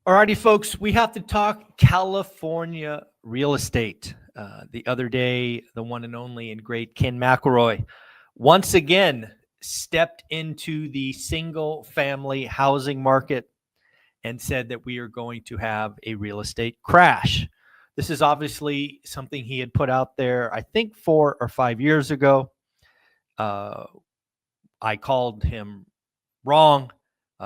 Alrighty, folks, we have to talk California real estate. The other day, the one and only and great Ken McElroy once again stepped into the single family housing market and said that we are going to have a real estate crash. This is obviously something he had put out there, I think 4 or 5 years ago. I called him wrong.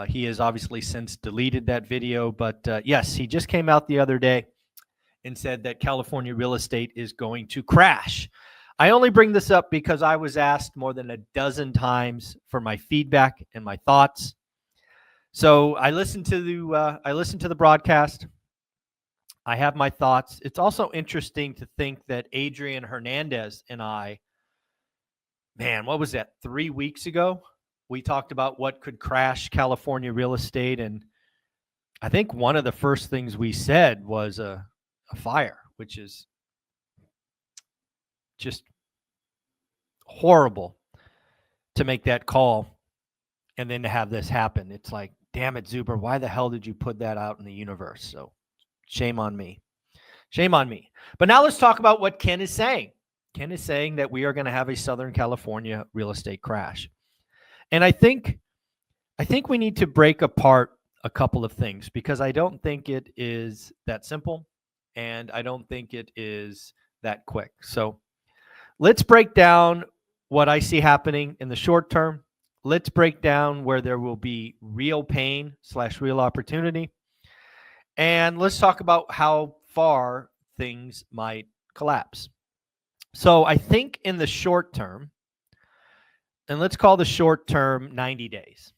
He has obviously since deleted that video, but yes, he just came out the other day and said that California real estate is going to crash. I only bring this up because I was asked more than a dozen times for my feedback and my thoughts. So I listened to the broadcast. I have my thoughts. It's also interesting to think that Adrian Hernandez and I, man, what was that, 3 weeks ago? We talked about what could crash California real estate. And I think one of the first things we said was a fire, which is just horrible to make that call and then to have this happen. It's like, damn it, Zuber, why the hell did you put that out in the universe? So shame on me. Shame on me. But now let's talk about what Ken is saying. Ken is saying that we are going to have a Southern California real estate crash. And I think we need to break apart a couple of things because I don't think it is that simple and I don't think it is that quick. So let's break down what I see happening in the short term. Let's break down where there will be real pain / real opportunity. And let's talk about how far things might collapse. So I think in the short term, and let's call the short term 90 days,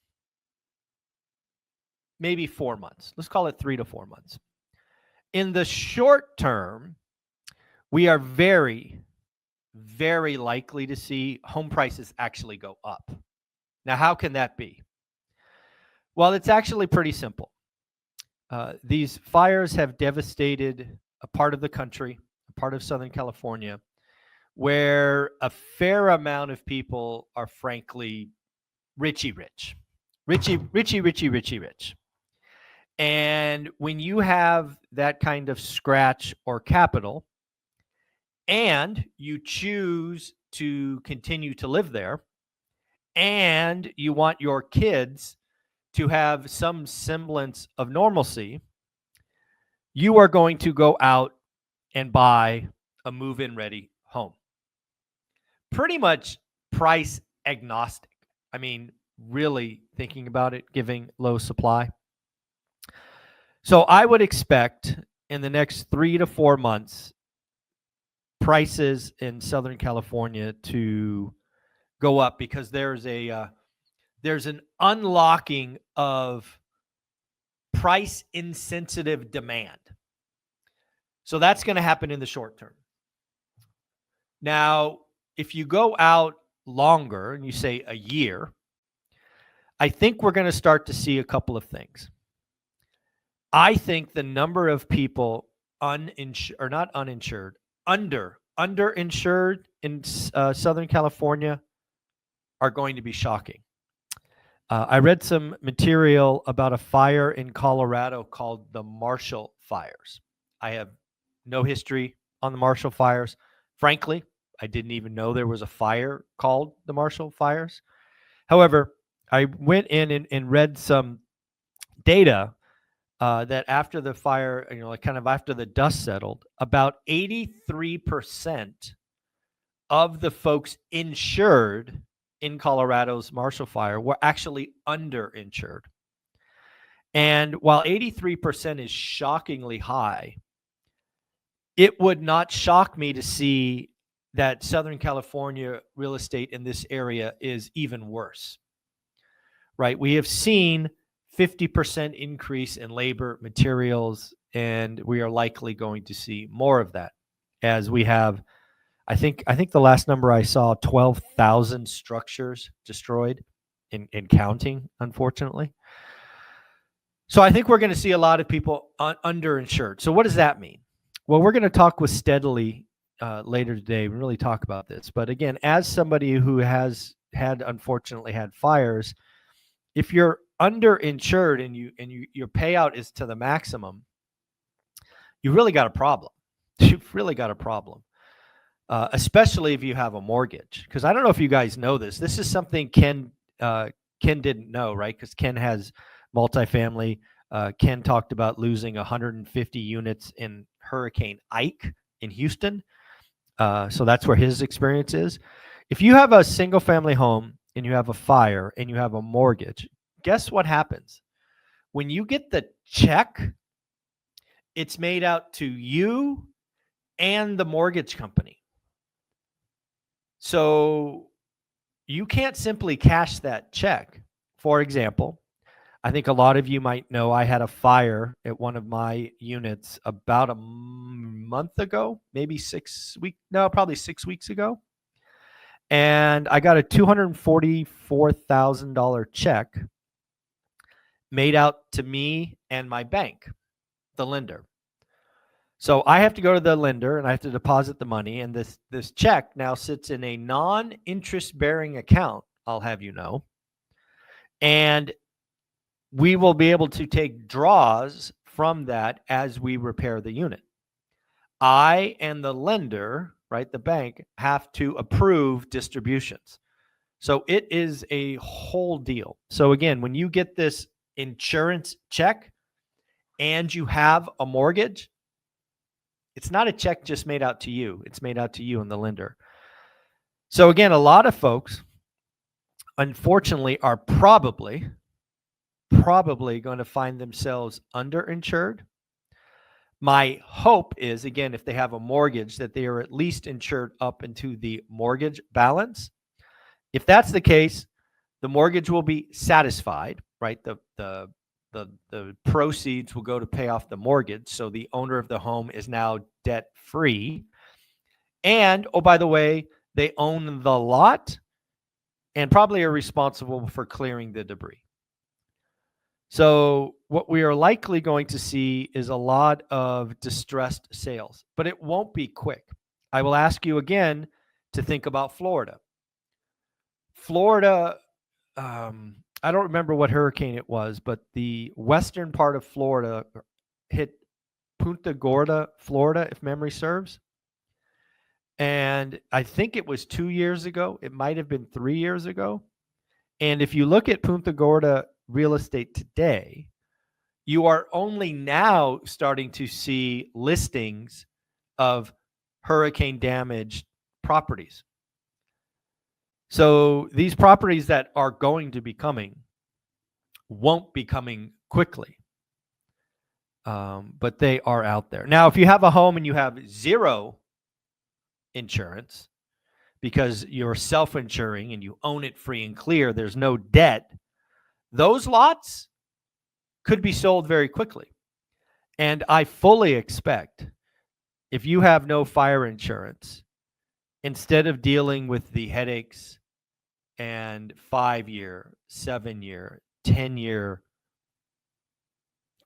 maybe 4 months. Let's call it 3 to 4 months. In the short term, we are very, very likely to see home prices actually go up. Now, how can that be? Well, it's actually pretty simple. These fires have devastated a part of the country, a part of Southern California, where a fair amount of people are frankly rich. And when you have that kind of scratch or capital and you choose to continue to live there and you want your kids to have some semblance of normalcy, you are going to go out and buy a move-in ready home. Pretty much price agnostic. I mean, really thinking about it, giving low supply. So I would expect in the next 3 to 4 months, prices in Southern California to go up because there's an unlocking of price insensitive demand. So that's going to happen in the short term. Now, if you go out longer and you say a year, I think we're going to start to see a couple of things. I think the number of people underinsured in Southern California are going to be shocking. I read some material about a fire in Colorado called the Marshall Fires. I have no history on the Marshall Fires. Frankly, I didn't even know there was a fire called the Marshall Fires. However, I went in and read some data that after the fire, kind of after the dust settled, about 83% of the folks insured in Colorado's Marshall Fire were actually underinsured. And while 83% is shockingly high, it would not shock me to see that Southern California real estate in this area is even worse, right? We have seen 50% increase in labor, materials, and we are likely going to see more of that as we have, I think the last number I saw, 12,000 structures destroyed in counting, unfortunately. So I think we're going to see a lot of people underinsured. So what does that mean? Well, we're going to talk with Steadily later today and really talk about this. But again, as somebody who has unfortunately had fires, if you're underinsured and your payout is to the maximum, you really got a problem. You've really got a problem, especially if you have a mortgage. Because I don't know if you guys know this. This is something Ken didn't know, right? Because Ken has multifamily. Ken talked about losing 150 units in Hurricane Ike in Houston. So that's where his experience is. If you have a single family home and you have a fire and you have a mortgage, guess what happens? When you get the check, it's made out to you and the mortgage company. So you can't simply cash that check. For example, I think a lot of you might know I had a fire at one of my units about a month ago, maybe probably 6 weeks ago. And I got a $244,000 check made out to me and my bank, the lender. So I have to go to the lender and I have to deposit the money. And this check now sits in a non-interest bearing account, I'll have you know. And we will be able to take draws from that as we repair the unit. I and the lender, right, the bank, have to approve distributions. So it is a whole deal. So again, when you get this insurance check and you have a mortgage, it's not a check just made out to you. It's made out to you and the lender. So again, a lot of folks, unfortunately, are probably going to find themselves underinsured. My hope is, again, if they have a mortgage, that they are at least insured up into the mortgage balance. If that's the case, the mortgage will be satisfied, right? The proceeds will go to pay off the mortgage. So the owner of the home is now debt free. And, oh, by the way, they own the lot and probably are responsible for clearing the debris. So what we are likely going to see is a lot of distressed sales, but it won't be quick. I will ask you again to think about Florida. Florida, I don't remember what hurricane it was, but the western part of Florida hit Punta Gorda, Florida, if memory serves. And I think it was 2 years ago. It might have been 3 years ago. And if you look at Punta Gorda real estate today, you are only now starting to see listings of hurricane damaged properties. So these properties that are going to be coming won't be coming quickly, but they are out there. Now, if you have a home and you have zero insurance because you're self-insuring and you own it free and clear, there's no debt, those lots could be sold very quickly. And I fully expect, if you have no fire insurance, instead of dealing with the headaches and 5-year, 7-year, 10-year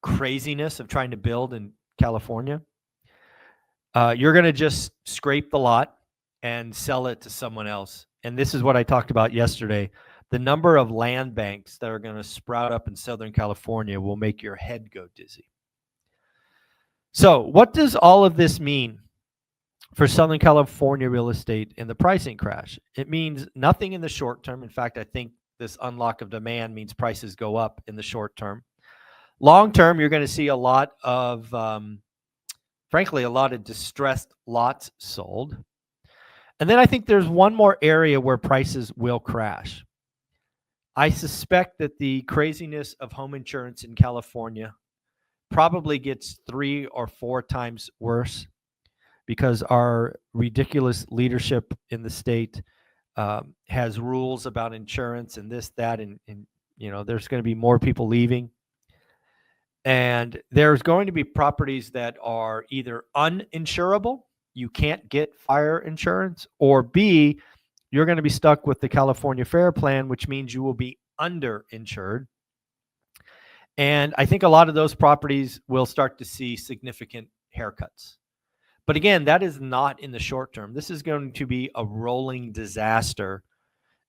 craziness of trying to build in California, you're going to just scrape the lot and sell it to someone else. And this is what I talked about yesterday. The number of land banks that are going to sprout up in Southern California will make your head go dizzy. So what does all of this mean for Southern California real estate in the pricing crash? It means nothing in the short term. In fact, I think this unlock of demand means prices go up in the short term. Long term, you're going to see a lot of, frankly, a lot of distressed lots sold. And then I think there's one more area where prices will crash. I suspect that the craziness of home insurance in California probably gets 3 or 4 times worse because our ridiculous leadership in the state has rules about insurance and this, that, and there's going to be more people leaving. And there's going to be properties that are either uninsurable, you can't get fire insurance, or B, you're going to be stuck with the California Fair Plan, which means you will be underinsured. And I think a lot of those properties will start to see significant haircuts. But again, that is not in the short term. This is going to be a rolling disaster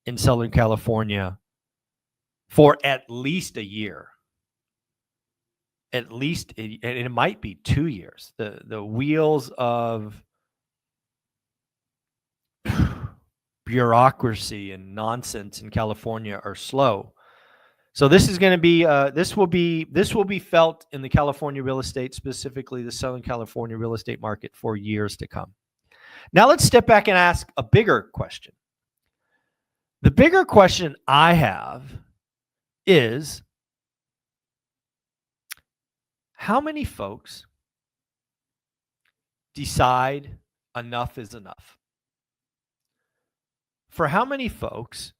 in Southern California for at least a year. At least, and it might be 2 years. The wheels of bureaucracy and nonsense in California are slow. So this is going to be this will be felt in the California real estate, specifically the Southern California real estate market, for years to come. Now let's step back and ask a bigger question. The bigger question I have is, how many folks decide enough is enough? For how many folks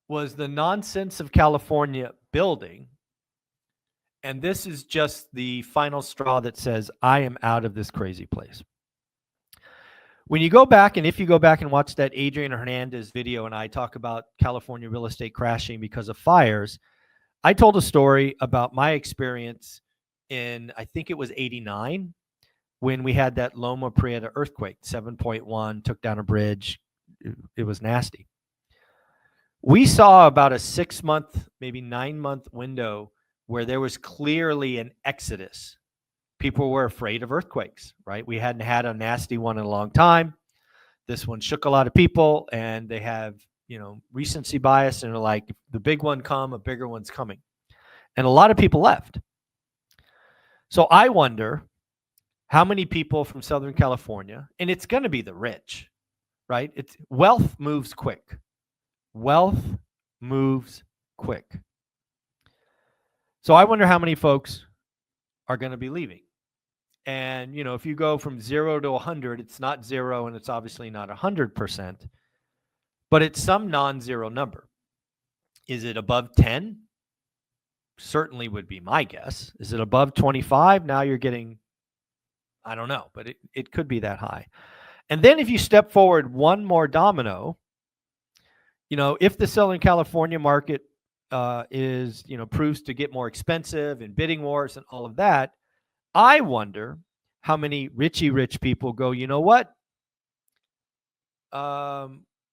was the nonsense of California building, and this is just the final straw that says, I am out of this crazy place? When you go back, and if you go back and watch that Adrian Hernandez video, and I talk about California real estate crashing because of fires, I told a story about my experience in, I think it was 89, when we had that Loma Prieta earthquake, 7.1, took down a bridge. It was nasty. We saw about a 6-month, maybe 9-month window where there was clearly an exodus. People were afraid of earthquakes, right? We hadn't had a nasty one in a long time. This one shook a lot of people, and they have, recency bias, and they're like, the big one come, a bigger one's coming. And a lot of people left. So I wonder how many people from Southern California, and it's going to be the rich, right? Wealth moves quick. Wealth moves quick. So I wonder how many folks are going to be leaving. And, if you go from 0 to 100, it's not 0, and it's obviously not 100%, but it's some non-zero number. Is it above 10? Certainly would be my guess. Is it above 25? Now you're getting, I don't know, but it could be that high. And then if you step forward one more domino, if the Southern California market proves to get more expensive and bidding wars and all of that, I wonder how many rich people go, you know what?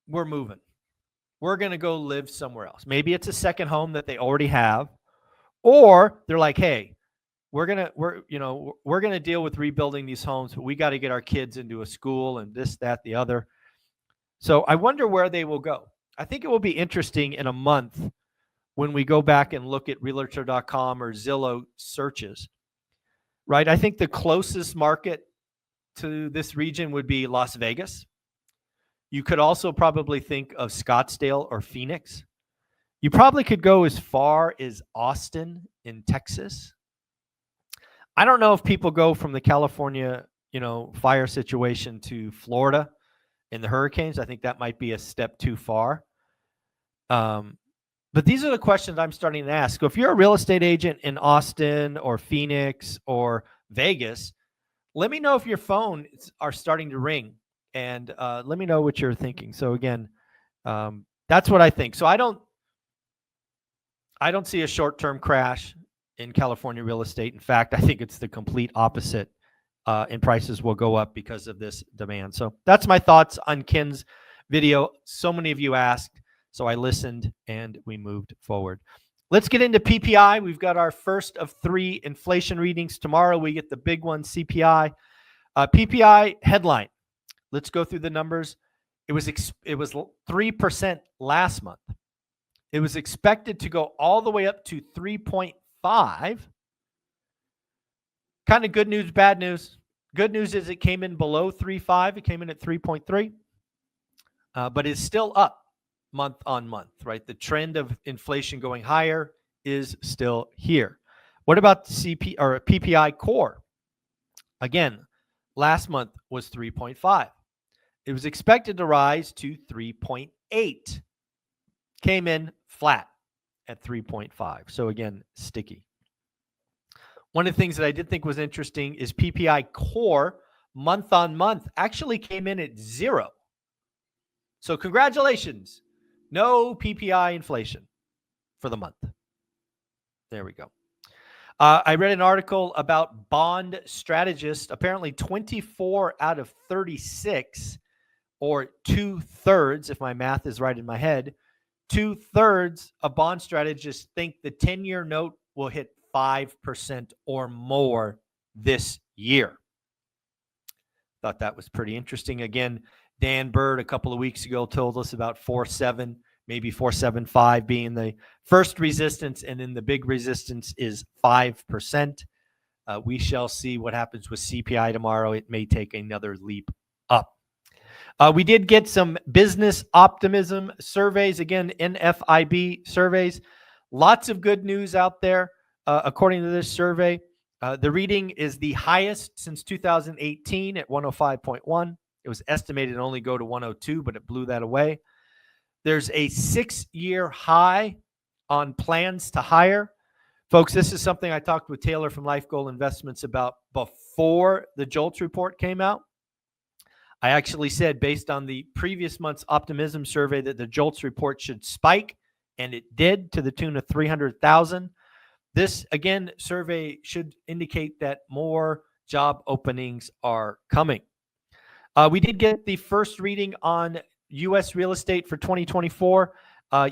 We're moving. We're going to go live somewhere else. Maybe it's a second home that they already have, or they're like, hey, we're going to deal with rebuilding these homes, but we got to get our kids into a school and this, that, the other. So I wonder where they will go. I think it will be interesting in a month when we go back and look at Realtor.com or Zillow searches, right? I think the closest market to this region would be Las Vegas. You could also probably think of Scottsdale or Phoenix. You probably could go as far as Austin in Texas. I don't know if people go from the California, fire situation to Florida in the hurricanes. I think that might be a step too far. But these are the questions I'm starting to ask. So if you're a real estate agent in Austin or Phoenix or Vegas, let me know if your phones are starting to ring, and let me know what you're thinking. So again, that's what I think. So I don't see a short-term crash in California real estate. In fact, I think it's the complete opposite, and prices will go up because of this demand. So that's my thoughts on Ken's video. So many of you asked, so I listened and we moved forward. Let's get into PPI. We've got our first of 3 inflation readings. Tomorrow we get the big one, CPI. PPI headline. Let's go through the numbers. It was 3% last month. It was expected to go all the way up to 3.5. Kind of good news, bad news. Good news is it came in below 3.5. It came in at 3.3, but it's still up month on month, right? The trend of inflation going higher is still here. What about PPI core? Again, last month was 3.5. It was expected to rise to 3.8. Came in flat at 3.5. So again, sticky. One of the things that I did think was interesting is PPI core month on month actually came in at 0. So congratulations. No PPI inflation for the month. There we go. I read an article about bond strategists. Apparently 24 out of 36, or 2/3, if my math is right in my head, 2/3 of bond strategists think the 10-year note will hit 5% or more this year. Thought that was pretty interesting. Again, Dan Bird a couple of weeks ago told us about 4.7, maybe 4.75 being the first resistance, and then the big resistance is 5%. We shall see what happens with CPI tomorrow. It may take another leap up. We did get some business optimism surveys, again, NFIB surveys. Lots of good news out there. According to this survey, the reading is the highest since 2018 at 105.1. It was estimated to only go to 102, but it blew that away. There's a 6-year high on plans to hire. Folks, this is something I talked with Taylor from Life Goal Investments about before the JOLTS report came out. I actually said, based on the previous month's optimism survey, that the JOLTS report should spike, and it did, to the tune of 300,000. This, again, survey should indicate that more job openings are coming. We did get the first reading on U.S. real estate for 2024.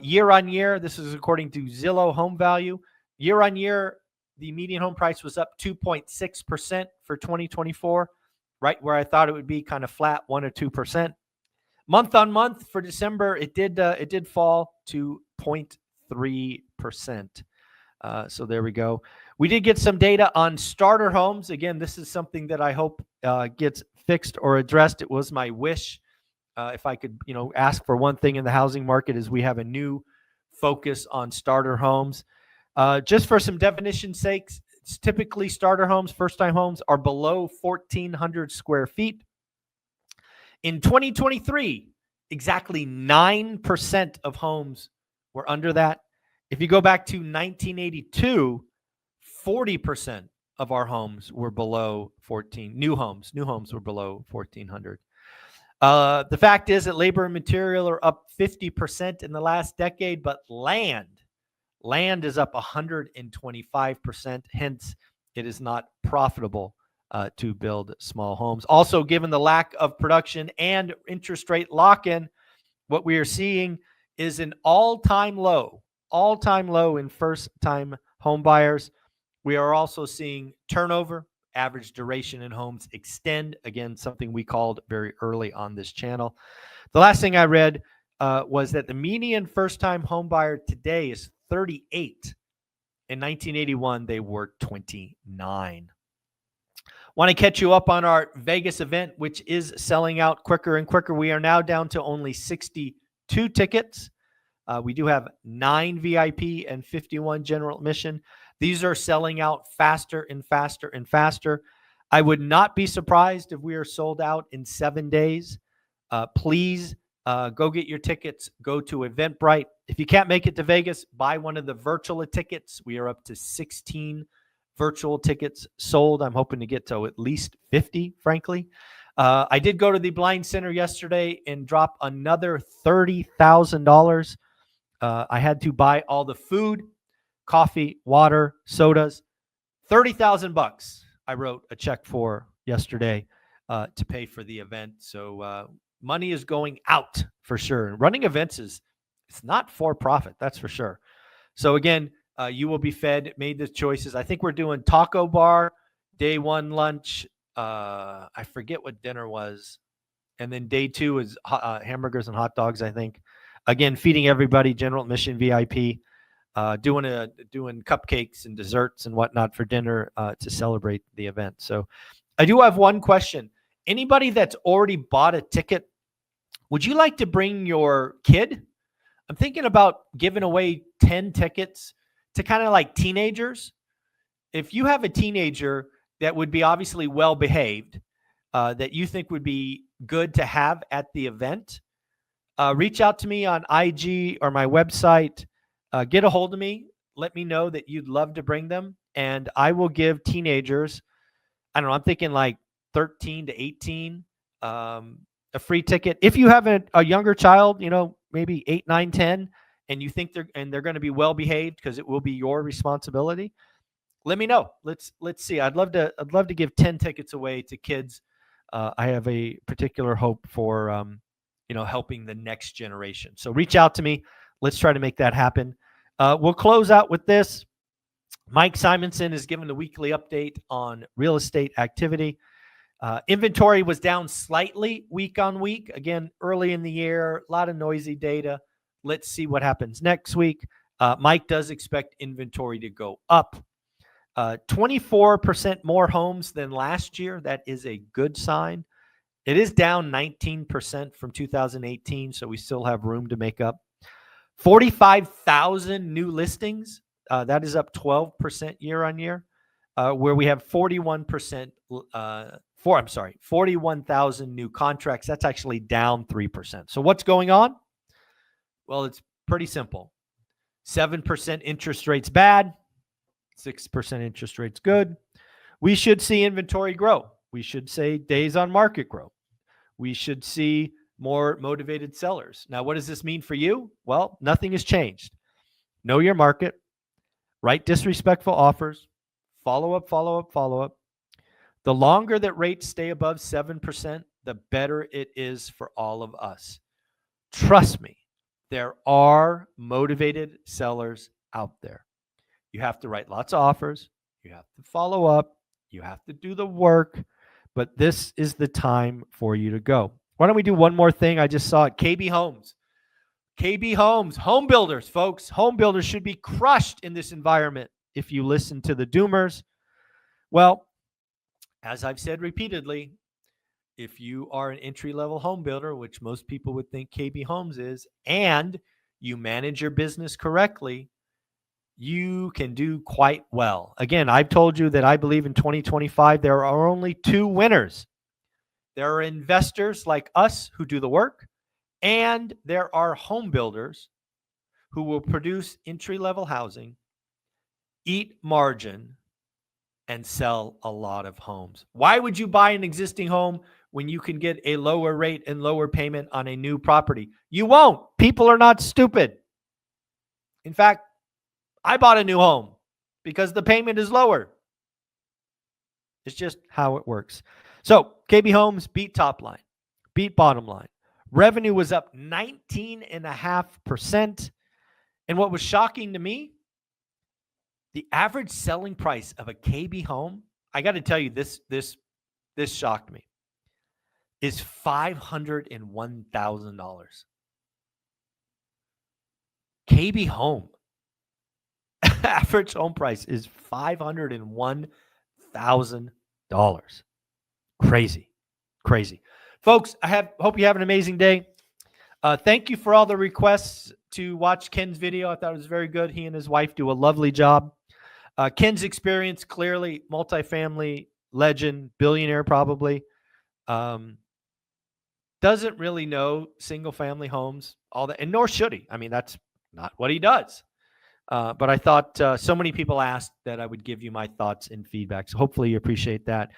Year on year, this is according to Zillow Home Value. Year on year, the median home price was up 2.6% for 2024, right where I thought it would be, kind of flat, 1 or 2%. Month on month for December, it did fall to 0.3%. So there we go. We did get some data on starter homes. Again, this is something that I hope gets fixed or addressed. It was my wish. If I could, ask for one thing in the housing market, is we have a new focus on starter homes. Just for some definition's sakes, typically starter homes, first-time homes, are below 1,400 square feet. In 2023, exactly 9% of homes were under that. If you go back to 1982, 40% of our homes were below 14. New homes were below 1,400. The fact is that labor and material are up 50% in the last decade, but land is up 125%. Hence, it is not profitable to build small homes. Also, given the lack of production and interest rate lock-in, what we are seeing is an all-time low in first-time home buyers. We are also seeing turnover, average duration in homes extend. Again, something we called very early on this channel. The last thing I read was that the median first-time home buyer today is 38. In 1981, they were 29. Want to catch you up on our Vegas event, which is selling out quicker and quicker. We are now down to only 62 tickets. We do have 9 VIP and 51 general admission. These are selling out faster and faster and faster. I would not be surprised if we are sold out in 7 days. Please go get your tickets. Go to Eventbrite. If you can't make it to Vegas, buy one of the virtual tickets. We are up to 16 virtual tickets sold. I'm hoping to get to at least 50, frankly. I did go to the Blind Center yesterday and drop another $30,000. I had to buy all the food, coffee, water, sodas. $30,000 I wrote a check for yesterday to pay for the event. So money is going out for sure. Running events it's not for profit, that's for sure. So again, you will be fed, made the choices. I think we're doing taco bar, day 1 lunch. I forget what dinner was. And then day 2 is hamburgers and hot dogs, I think. Again, feeding everybody, general admission VIP, doing cupcakes and desserts and whatnot for dinner to celebrate the event. So I do have one question. Anybody that's already bought a ticket, would you like to bring your kid? I'm thinking about giving away 10 tickets to kind of like teenagers. If you have a teenager that would be obviously well behaved, that you think would be good to have at the event, reach out to me on IG or my website. Get a hold of me. Let me know that you'd love to bring them, and I will give teenagers, I don't know, I'm thinking like 13 to 18, a free ticket. If you have a younger child, maybe 8, 9, 10, and you think they're going to be well behaved, because it will be your responsibility, let me know. Let's see. I'd love to give 10 tickets away to kids. I have a particular hope for helping the next generation. So reach out to me. Let's try to make that happen. We'll close out with this. Mike Simonson is giving the weekly update on real estate activity. Inventory was down slightly week on week. Again, early in the year, a lot of noisy data. Let's see what happens next week. Mike does expect inventory to go up. 24% more homes than last year. That is a good sign. It is down 19% from 2018, so we still have room to make up. 45,000 new listings. That is up 12% year on year, where we have 41,000 new contracts. That's actually down 3%. So what's going on? Well, it's pretty simple. 7% interest rates bad, 6% interest rates good. We should see inventory grow. We should say days on market grow. We should see more motivated sellers. Now, what does this mean for you? Well, nothing has changed. Know your market, write disrespectful offers, follow up. The longer that rates stay above 7%, the better it is for all of us. Trust me, there are motivated sellers out there. You have to write lots of offers. You have to follow up. You have to do the work. But this is the time for you to go. Why don't we do one more thing? I just saw it. KB Homes. KB Homes. Home builders, folks. Home builders should be crushed in this environment if you listen to the doomers. Well, as I've said repeatedly, if you are an entry-level home builder, which most people would think KB Homes is, and you manage your business correctly, you can do quite well. Again, I've told you that I believe in 2025, there are only two winners. There are investors like us who do the work, and there are home builders who will produce entry-level housing, eat margin, and sell a lot of homes. Why would you buy an existing home when you can get a lower rate and lower payment on a new property? You won't. People are not stupid. In fact, I bought a new home because the payment is lower. It's just how it works. So KB Homes beat top line, beat bottom line. Revenue was up 19.5%. And what was shocking to me, the average selling price of a KB home, I got to tell you, this shocked me, is $501,000. KB home. Average home price is $501,000. Crazy. Folks, hope you have an amazing day. Thank you for all the requests to watch Ken's video. I thought it was very good. He and his wife do a lovely job. Ken's experience, clearly multifamily legend, billionaire probably. Doesn't really know single family homes, all that, and nor should he. I mean, that's not what he does. But I thought so many people asked that I would give you my thoughts and feedback. So hopefully you appreciate that.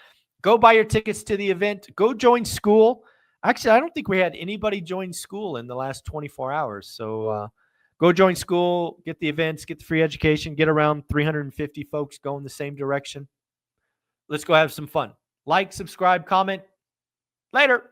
Go buy your tickets to the event. Go join school. Actually, I don't think we had anybody join school in the last 24 hours. So go join school, get the events, get the free education, get around 350 folks going the same direction. Let's go have some fun. Like, subscribe, comment. Later.